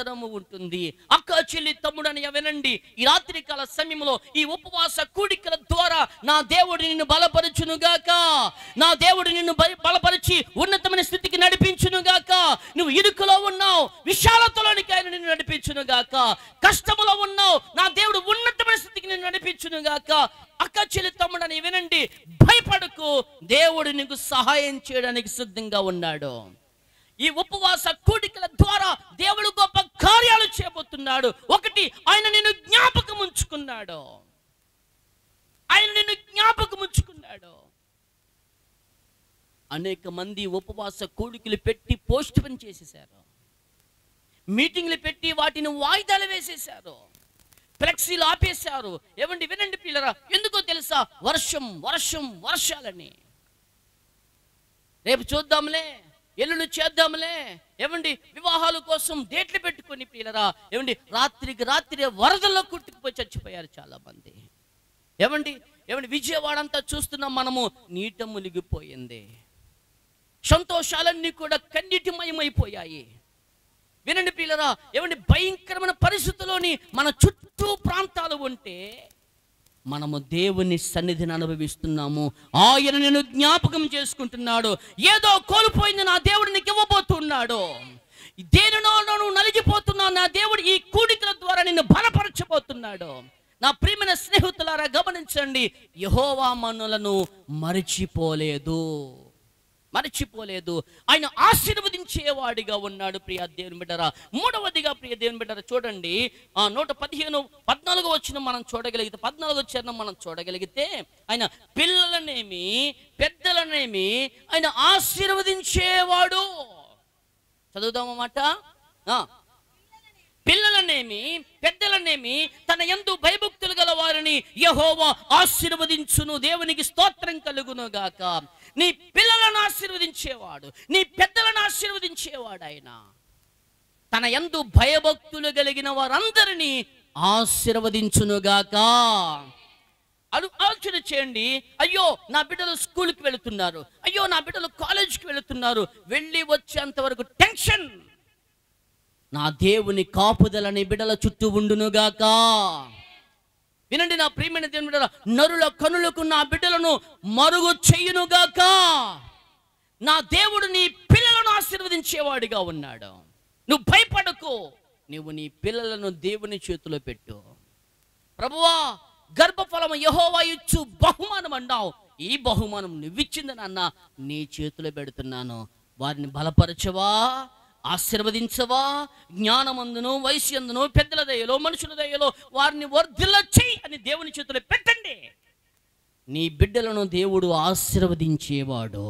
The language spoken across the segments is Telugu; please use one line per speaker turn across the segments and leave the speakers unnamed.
రూపాంతరము ఉంటుంది. అక్క చెల్లి తమ్ముడని వినండి, ఈ రాత్రికాల సమయంలో ఈ ఉపవాస కూడికల ద్వారా నా దేవుడు నిన్ను బలపరచునుగాక, నా దేవుడు నిన్ను బలపరిచి ఉన్నతమైన స్థితికి నడిపించునుగాక. నువ్వు ఇరుకులో ఉన్నావు, విశాలతలోనికి ఆయన నిన్ను నడిపించునుగాక. కష్టములో ఉన్నావు, నా దేవుడు ఉన్నతమైన స్థితికి నిన్ను నడిపించునుగాక. అక్క చెల్లి తమ్ముడని వినండి, భయపడకు, దేవుడు నీకు సహాయం చేయడానికి సిద్ధంగా ఉన్నాడు. ఈ ఉపవాస కూడికల ద్వారా దేవుడు గొప్ప కార్యాలు చేయబోతున్నాడు. ఒకటి, ఆయన నిన్ను జ్ఞాపకం ఉంచుకున్నాడు. ఆయన నిన్ను జ్ఞాపకం ఉంచుకున్నాడు. అనేక మంది ఉపవాస కూడికలు పెట్టి పోస్ట్ పోన్ చేసేశారు, మీటింగ్లు పెట్టి వాటిని వాయిదాలు వేసేశారు, ఫ్లెక్సీలు ఆపేశారు. ఏమండి వినండి పిల్లరా, ఎందుకో తెలుసా? వర్షం వర్షం వర్షాలని. రేపు చూద్దాంలే, ఎల్లుండి చేద్దాంలే. ఏమండి వివాహాల కోసం డేట్లు పెట్టుకొని పిల్లరా, ఏమండి రాత్రికి రాత్రి వరదల్లో కుట్టుకుపోయి చచ్చిపోయారు చాలా మంది. ఏమండి విజయవాడ అంతా చూస్తున్నాం మనము, నీట మునిగిపోయింది. సంతోషాలన్నీ కూడా కన్నీటిమయమైపోయాయి. వినండి పిల్లరా, ఏమండి భయంకరమైన పరిస్థితుల్లోని మన చుట్టూ ప్రాంతాలు ఉంటే మనము దేవుని సన్నిధిని అనుభవిస్తున్నాము. ఆయన నేను జ్ఞాపకం చేసుకుంటున్నాడు. ఏదో కోల్పోయింది నా దేవుడు నీకు ఇవ్వబోతున్నాడు. దేనినో నువ్వు నలిగిపోతున్నావు, నా దేవుడు ఈ కూడికల ద్వారా నిన్ను బలపరచబోతున్నాడు. నా ప్రియమైన స్నేహితులారా గమనించండి, యెహోవా మనలను మరిచిపోలేదు. ఆయన ఆశీర్వదించేవాడిగా ఉన్నాడు. ప్రియ దేవుని బిడ్డరా, మూడవదిగా ప్రియ దేవుని బిడ్డరా చూడండి, 115:14 వచనం మనం చూడగలిగితే, 14 వచనం మనం చూడగలిగితే, ఆయన పిల్లలనేమి పెద్దలనేమి ఆయన ఆశీర్వదించేవాడు. చదువుదామన్నమాట. పిల్లలనేమి పెద్దలనేమి తన యందు భయభక్తులు గల వారిని యెహోవా ఆశీర్వదించును. దేవునికి స్తోత్రం కలుగును గాక. నీ పిల్లలను ఆశీర్వదించేవాడు, నీ పెద్దలను ఆశీర్వదించేవాడు. ఆయన తన యందు భయభక్తులు కలిగిన వారందరినీ ఆశీర్వదించునుగాక. ఆలోచన చేయండి. అయ్యో నా బిడ్డలు స్కూల్కి వెళుతున్నారు, అయ్యో నా బిడ్డలు కాలేజీకి వెళుతున్నారు, వెళ్ళి వచ్చేంత వరకు టెన్షన్. నా దేవుని కాపుదలని బిడ్డల చుట్టూ ఉండునుగాక. వినండి నా ప్రియమైన దేవుని బిడ్డల, నరుల కనులకు నా బిడ్డలను మరుగు చెయ్యునుగాక. నా దేవుడు నీ పిల్లలను ఆశీర్వదించేవాడిగా ఉన్నాడు. నువ్వు భయపడకు, నువ్వు నీ పిల్లలను దేవుని చేతిలో పెట్టు. ప్రభువా, గర్భఫలము యెహోవా ఇచ్చు బహుమానం అన్నావు, ఈ బహుమానం నువ్విచ్చింది నాన్న, నీ చేతిలో పెడుతున్నాను. వారిని బలపరచవా, ఆశీర్వదించవా, జ్ఞానమందును వయస్యందును పెద్దల దయలో మనుషుల దయలో వారిని వర్ధిల్ల చెయ్యి అని దేవుని చేతిలో పెట్టండి. నీ బిడ్డలను దేవుడు ఆశీర్వదించేవాడు.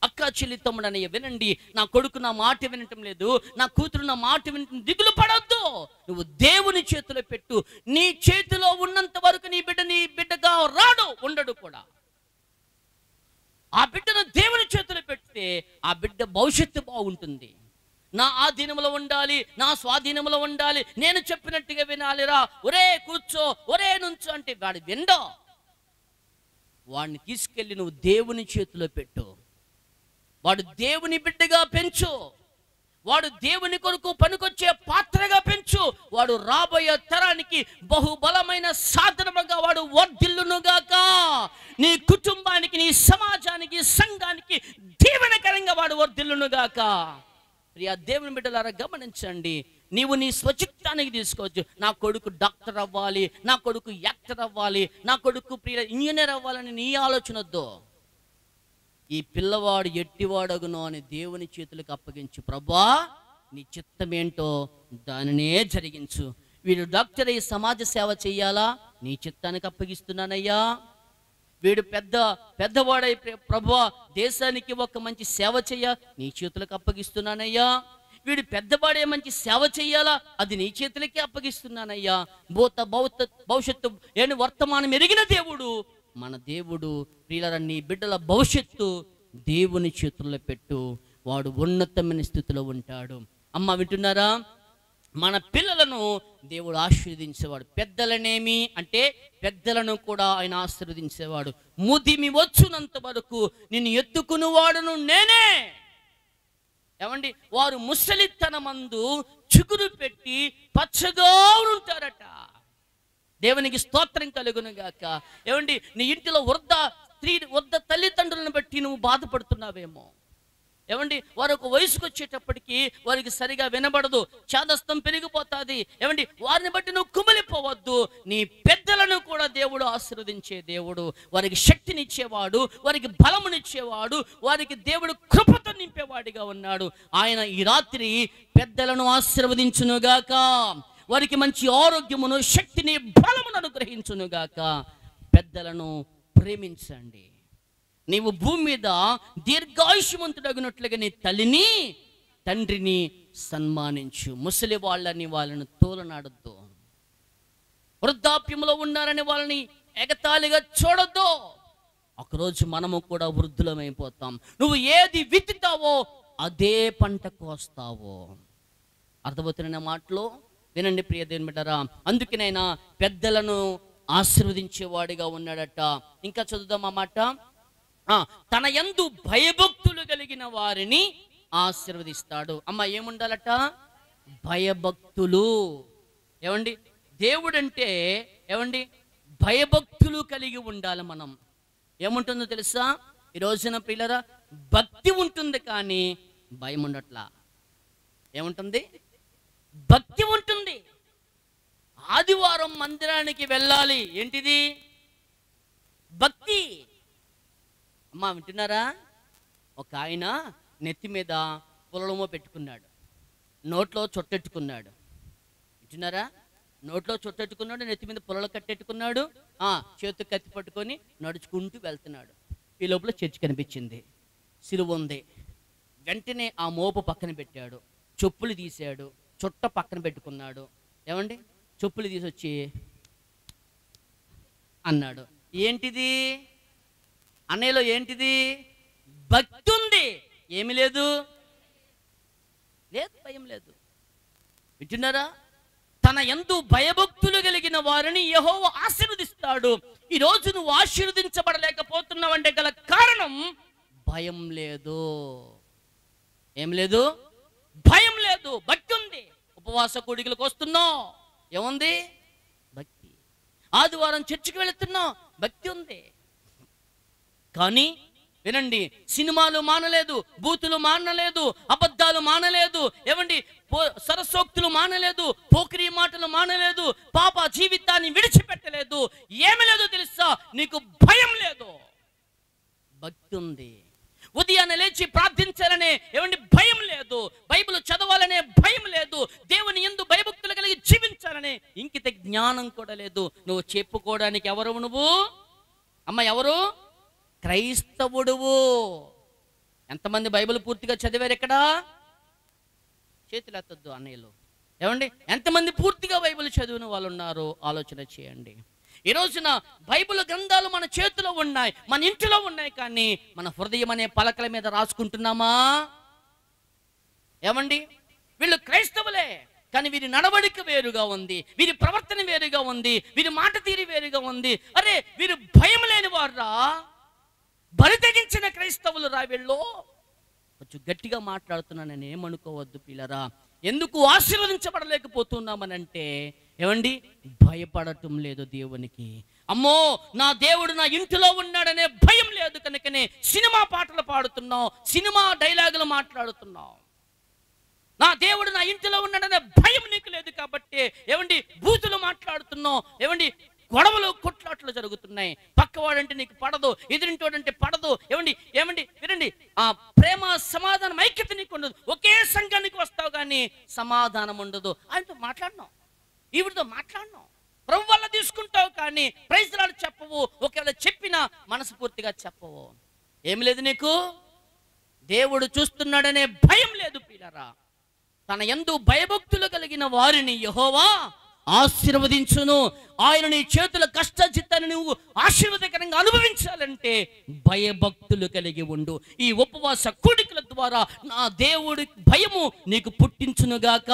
అక్క చెల్లి తమ్ముడు అన్నయ్య వినండి, నా కొడుకు నా మాట వినటం లేదు, నా కూతురు నా మాట వినటం, దిగులు పడొద్దు. నువ్వు దేవుని చేతిలో పెట్టు. నీ చేతిలో ఉన్నంత వరకు నీ బిడ్డగా రాడు, ఉండడు కూడా. ఆ బిడ్డను దేవుని చేతులు పెడితే ఆ బిడ్డ భవిష్యత్తు బాగుంటుంది. నా ఆధీనంలో ఉండాలి, నా స్వాధీనంలో ఉండాలి, నేను చెప్పినట్టుగా వినాలిరా, ఒరే కూర్చో, ఒరే నుంచో అంటే వాడు విండో. వాడిని తీసుకెళ్ళి నువ్వు దేవుని చేతిలో పెట్టు. వాడు దేవుని బిడ్డగా పెంచు. వాడు దేవుని కొరకు పనికొచ్చే పాత్రగా పెంచు. వాడు రాబోయే తరానికి బహుబలమైన సాధనముగా వాడు వర్ధిల్లునుగాక. నీ కుటుంబానికి, నీ సమాజానికి, సంఘానికి దీవెనకరంగా వాడు వర్ధిల్లునుగాక. ప్రియ దేవుని బిడ్డలారా గమనించండి, నీవు నీ స్వచిత్తానికి తీసుకోవచ్చు. నా కొడుకు డాక్టర్ అవ్వాలి, నా కొడుకు యాక్టర్ అవ్వాలి, నా కొడుకు ప్రియ ఇంజనీర్ అవ్వాలని నీ ఆలోచన వద్దు. ఈ పిల్లవాడు ఎట్టివాడగునో అని దేవుని చేతులకు అప్పగించు. ప్రభా, నీ చిత్తం ఏంటో దానినే జరిగించు. వీడు డాక్టర్ అయ్యి సమాజ సేవ చెయ్యాలా, నీ చిత్తానికి అప్పగిస్తున్నానయ్యా. వీడు పెద్దవాడై ప్రభువా దేశానికి ఒక మంచి సేవ చెయ్య, నీ చేతులకు అప్పగిస్తున్నానయ్యా. వీడు పెద్దవాడే మంచి సేవ చెయ్యాలా, అది నీ చేతులకే అప్పగిస్తున్నానయ్యా. భవిష్యత్తు ఏను వర్తమానం ఎరిగిన దేవుడు మన దేవుడు. ప్రియులారా, నీ బిడ్డల భవిష్యత్తు దేవుని చేతుల్లో పెట్టు, వాడు ఉన్నతమైన స్థితిలో ఉంటాడు. అమ్మ వింటున్నారా? మన పిల్లలను దేవుడు ఆశీర్వదించేవాడు. పెద్దలనేమి అంటే పెద్దలను కూడా ఆయన ఆశీర్వదించేవాడు. ముదిమి వచ్చునంత వరకు నిన్ను ఎత్తుకుని వాడును నేనే. ఏమండి, వారు ముసలితనమందు చిగురు పెట్టి పచ్చగా ఉంటారట. దేవునికి స్తోత్రం కలుగును గాక. ఏమండి, నీ ఇంటిలో వృద్ధ తల్లిదండ్రులను బట్టి నువ్వు బాధపడుతున్నావేమో. ఏమండి, వారు ఒక వయసుకు వచ్చేటప్పటికి వారికి సరిగా వినబడదు, చాదస్తం పెరిగిపోతుంది. ఏమండి, వారిని బట్టి నువ్వు కుమిలిపోవద్దు. నీ పెద్దలను కూడా దేవుడు ఆశీర్వదించే దేవుడు, వారికి శక్తినిచ్చేవాడు, వారికి బలమునిచ్చేవాడు, వారికి దేవుడు కృపతో నింపేవాడిగా ఉన్నాడు. ఆయన ఈ రాత్రి పెద్దలను ఆశీర్వదించునుగాక, వారికి మంచి ఆరోగ్యమును, శక్తిని, బలమును అనుగ్రహించునుగాక. పెద్దలను ప్రేమించండి. నీవు భూమి మీద దీర్ఘాయుష్మంతుడగినట్లుగా నీ తల్లిని, తండ్రిని సన్మానించు. ముసలి వాళ్ళని తోలనాడద్దు. వృద్ధాప్యంలో ఉన్నారని వాళ్ళని ఎగతాళిగా చూడొద్దు. ఒకరోజు మనము కూడా వృద్ధులమైపోతాం. నువ్వు ఏది విత్తుతావో అదే పంట కోస్తావో. అర్థమవుతున్న మాటలు వినండి ప్రియ దేవుని బిడ్డలారా. అందుకనైనా పెద్దలను ఆశీర్వదించేవాడిగా ఉన్నాడట. ఇంకా చదువుదాం ఆ మాట. తన యందు భయభక్తులు కలిగిన వారిని ఆశీర్వదిస్తాడు. అమ్మ, ఏముండాలట? భయభక్తులు. ఏమండి, దేవుడంటే ఏమండి, భయభక్తులు కలిగి ఉండాలి మనం. ఏముంటుందో తెలుసా? ఈ రోజున పిల్లరా, భక్తి ఉంటుంది కానీ భయం ఉండట్లా. ఏముంటుంది? భక్తి ఉంటుంది. ఆదివారం మందిరానికి వెళ్ళాలి. ఏంటిది? భక్తి. అమ్మా, వింటున్నారా? ఒక ఆయన నెత్తి మీద పొలమో పెట్టుకున్నాడు, నోట్లో చొట్టెట్టుకున్నాడు. వింటున్నారా? నోట్లో చొట్టెట్టుకున్నాడు, నెత్తి మీద పొలలు కట్టెట్టుకున్నాడు, చేతికి కత్తి పట్టుకొని నడుచుకుంటూ వెళ్తున్నాడు. ఈ లోపల చర్చి కనిపించింది, సిలువ ఉంది. వెంటనే ఆ మోపు పక్కన పెట్టాడు, చెప్పులు తీశాడు, చుట్ట పక్కన పెట్టుకున్నాడు. ఏమండి, చెప్పులు తీసొచ్చి అన్నాడు. ఏంటిది? అన్నయ్యలో ఏంటిది? భక్తి ఉంది. ఏమి లేదు? భయం లేదు. వింటున్నారా? తన యందు భయభక్తులు కలిగిన వారిని యెహోవా ఆశీర్వదిస్తాడు. ఈ రోజు నువ్వు ఆశీర్వదించబడలేకపోతున్నావంటే గల కారణం భయం లేదు. ఏం లేదు? భయం లేదు. భక్తి ఉంది. ఉపవాస కూడికలకు వస్తున్నావు, ఏముంది? భక్తి. ఆదివారం చర్చికి వెళుతున్నావు, భక్తి ఉంది. కానీ వినండి, సినిమాలు మానలేదు, బూతులు మానలేదు, అబద్ధాలు మానలేదు, ఏమండి, సరసోక్తులు మానలేదు, పోకిరీ మాటలు మానలేదు, పాప జీవితాన్ని విడిచిపెట్టలేదు. ఏమి లేదు తెలుసా? నీకు భయం లేదు, భక్తి ఉంది. ఉదయాన్నే లేచి ప్రార్థించాలనే ఏమండి భయం లేదు, బైబిల్ చదవాలనే భయం లేదు, దేవుని యందు భయభక్తులు కలిగి జీవించాలనే ఇంకిత జ్ఞానం కూడా లేదు. నువ్వు చెప్పుకోవడానికి ఎవరు? నువ్వు అమ్మ ఎవరు? క్రైస్తవుడువు. ఎంతమంది బైబిల్ పూర్తిగా చదివారు ఇక్కడ? చేతులు ఎత్తద్దు అన్నయ్యలు. ఏమండి, ఎంతమంది పూర్తిగా బైబిల్ చదివిన వాళ్ళు ఉన్నారు? ఆలోచన చేయండి. ఈ రోజున బైబిల్ గ్రంథాలు మన చేతిలో ఉన్నాయి, మన ఇంటిలో ఉన్నాయి, కానీ మన హృదయం అనే పలకల మీద రాసుకుంటున్నామా? ఏమండి, వీళ్ళు క్రైస్తవులే, కానీ వీరి నడవడిక వేరుగా ఉంది, వీరి ప్రవర్తన వేరుగా ఉంది, వీరి మాట తీరి వేరుగా ఉంది. అరే, వీరు భయం లేని వారా, బరి తెగించిన క్రైస్తవులు రా వీళ్ళు. కొంచెం గట్టిగా మాట్లాడుతున్నాను, నేను ఏమనుకోవద్దు పిల్లరా. ఎందుకు ఆశీర్వదించబడలేకపోతున్నామనంటే ఏమండి, భయపడటం లేదు దేవునికి. అమ్మో, నా దేవుడు నా ఇంటిలో ఉన్నాడనే భయం లేదు కనుకనే సినిమా పాటలు పాడుతున్నావు, సినిమా డైలాగులు మాట్లాడుతున్నావు. నా దేవుడు నా ఇంటిలో ఉన్నాడనే భయం నీకు లేదు కాబట్టి ఏమండి బూతులు మాట్లాడుతున్నావు, ఏమండి గొడవలు కొట్లాట్లు జరుగుతున్నాయి. పక్కవాడంటే నీకు పడదు, ఎదురింటోడంటే పడదు. ఏమండి వినండి, ఆ ప్రేమ సమాధానం ఐక్యత నీకు ఉండదు. ఒకే సంఘానికి వస్తావు కానీ సమాధానం ఉండదు. ఆయనతో మాట్లాడినావు, ఈవిడితో మాట్లాడినావు, ప్రభు వల్ల తీసుకుంటావు కానీ ప్రైజ్ లార్డ్ చెప్పవు. ఒకవేళ చెప్పినా మనస్ఫూర్తిగా చెప్పవు. ఏమి లేదు నీకు? దేవుడు చూస్తున్నాడనే భయం లేదు పిల్లరా. తన యందు భయభక్తులు కలిగిన వారిని యెహోవా ఆశీర్వదించును. ఆయన నీ చేతుల కష్టజిత్తాన్ని నువ్వు ఆశీర్వాదకరంగా అనుభవించాలంటే భయభక్తులు కలిగి ఉండు. ఈ ఉపవాస కూడికల ద్వారా నా దేవుడి భయము నీకు పుట్టించునుగాక.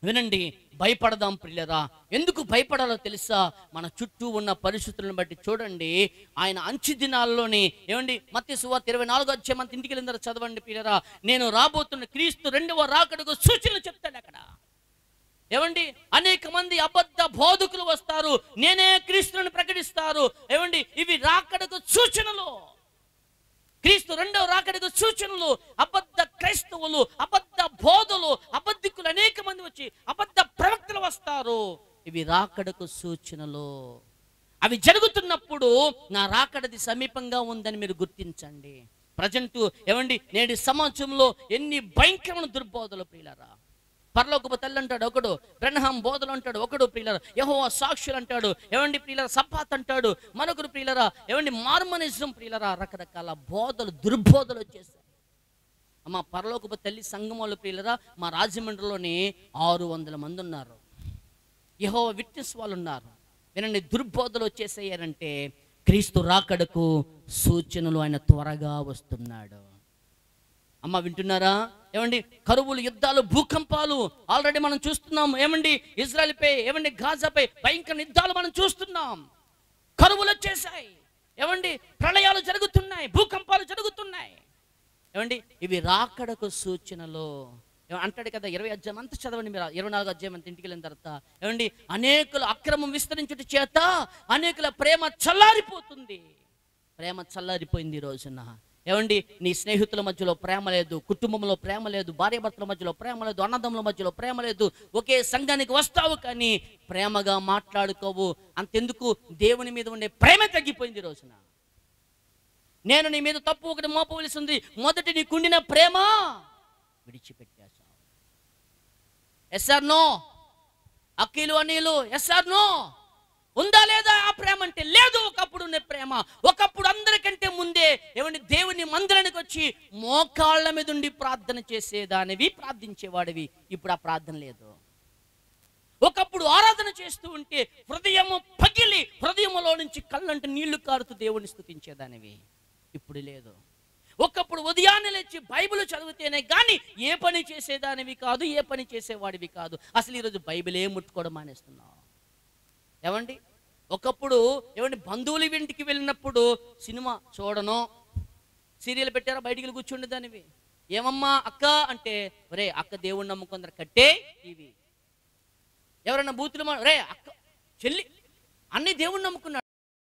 వినండి, భయపడదాం ప్రియులరా. ఎందుకు భయపడాలో తెలుసా? మన చుట్టూ ఉన్న పరిస్థితులను బట్టి చూడండి. ఆయన అంచు దినాల్లోనే ఏమండి, మత్తయి సువార్త 24వ అధ్యాయం అంత ఇంటికి వెళ్ళిన చదవండి ప్రియులరా. నేను రాబోతున్న క్రీస్తు రెండవ రాకడకు సూచనలు చెప్తాను అక్కడ. ఏమండి, అనేక మంది అబద్ధ బోధకులు వస్తారు, నేనే క్రీస్తుని ప్రకటిస్తారు. ఏమండి, ఇవి రాకడకు సూచనలు, క్రీస్తు రెండవ రాకడకు సూచనలు. అబద్ధ క్రైస్తవులు, అబద్ధ బోధలు, అబద్ధికులు అనేక మంది వచ్చి అబద్ధ ప్రవక్తలు వస్తారు. ఇవి రాకడకు సూచనలు. అవి జరుగుతున్నప్పుడు నా రాకడది సమీపంగా ఉందని మీరు గుర్తించండి. ప్రజెంట్ ఏమండి, నేటి సమాజంలో ఎన్ని భయంకరమైన దుర్బోధలు ప్రియులారా. పరలోకపు తల్లి అంటాడు ఒకడు, బ్రహ్మం బోధలు అంటాడు ఒకడు ప్రియులరా, యెహోవా సాక్షులు అంటాడు ఏమండి ప్రియులరా, సబ్బాత్ అంటాడు మరొకరు ప్రియులరా, ఏమండి మార్మనిజం ప్రియులరా, రకరకాల బోధలు దుర్బోధలు వచ్చేసాయి. అమ్మ పరలోకపు తల్లి సంఘముల ప్రియులరా, మా రాజమండ్రిలోనే 600 మంది ఉన్నారు, యెహోవా విట్నెస్ వాళ్ళు ఉన్నారు. వినండి, దుర్బోధలు వచ్చేసాయంటే క్రీస్తు రాకడకు సూచనలు, ఆయన త్వరగా వస్తున్నాడు. అమ్మ వింటున్నారా? ఏమండి, కరువులు, యుద్ధాలు, భూకంపాలు ఆల్రెడీ మనం చూస్తున్నాం. ఏమండి, ఇజ్రాయెల్పై, ఏమండి గాజాపై భయంకర యుద్ధాలు మనం చూస్తున్నాం. కరువులు వచ్చేసాయి, ఏమండి ప్రళయాలు జరుగుతున్నాయి, భూకంపాలు జరుగుతున్నాయి. ఏమండి, ఇవి రాకడకు సూచనలు అంటాడు కదా. 20వ అధ్యాయం అంతా చదవండి మీరు, 24వ అధ్యాయం అంత ఇంటికి వెళ్ళిన తర్వాత. ఏమండి, అనేకుల అక్రమం విస్తరించుట చేత అనేకుల ప్రేమ చల్లారిపోతుంది. ప్రేమ చల్లారిపోయింది ఈ రోజున. ఏమండి, నీ స్నేహితుల మధ్యలో ప్రేమ లేదు, కుటుంబంలో ప్రేమ లేదు, భార్యాభర్తల మధ్యలో ప్రేమ లేదు, అన్నదమ్ముల మధ్యలో ప్రేమ లేదు. ఒకే సంఘానికి వస్తావు కానీ ప్రేమగా మాట్లాడుకోవు. అంతెందుకు, దేవుని మీద ఉండే ప్రేమ తగ్గిపోయింది ఈ రోజున. నేను నీ మీద తప్పు ఒకటి మోపవలసి ఉంది, మొదటి నీకుండిన ప్రేమ విడిచిపెట్టేశావు. Yes or no? Akhil Anil yes or no? ఉందా లేదా ఆ ప్రేమ అంటే? లేదు. ఒకప్పుడు ఉన్న ప్రేమ, ఒకప్పుడు అందరికంటే ముందే ఏమండి దేవుని మందిరానికి వచ్చి మోకాళ్ళ మీద ఉండి ప్రార్థన చేసేదానివి, ప్రార్థించేవాడివి. ఇప్పుడు ఆ ప్రార్థన లేదు. ఒకప్పుడు ఆరాధన చేస్తూ ఉంటే హృదయము పగిలి హృదయములో నుంచి కళ్ళంటే నీళ్లు కారుతూ దేవుని స్తుతించేదానివి. ఇప్పుడు లేదు. ఒకప్పుడు ఉదయాన్నే లేచి బైబిల్ చదివితేనే కానీ ఏ పని చేసేదానివి కాదు, ఏ పని చేసేవాడివి కాదు. అసలు ఈరోజు బైబిలే ముట్టుకోవడం మానేస్తున్నావు. ఏమండి, ఒకప్పుడు ఏమండి బంధువుల ఇంటికి వెళ్ళినప్పుడు సినిమా చూడను, సీరియల్ పెట్టారా, బయటికి వెళ్ళి కూర్చుండేదానివి. ఏమమ్మా అక్క అంటే, రే అక్క దేవుణ్ణి నమ్ముకుందరు, కట్టే టీవీ. ఎవరన్నా బూతులు రే అక్క చెల్లి అన్నీ దేవుణ్ణి నమ్ముకున్నాడు.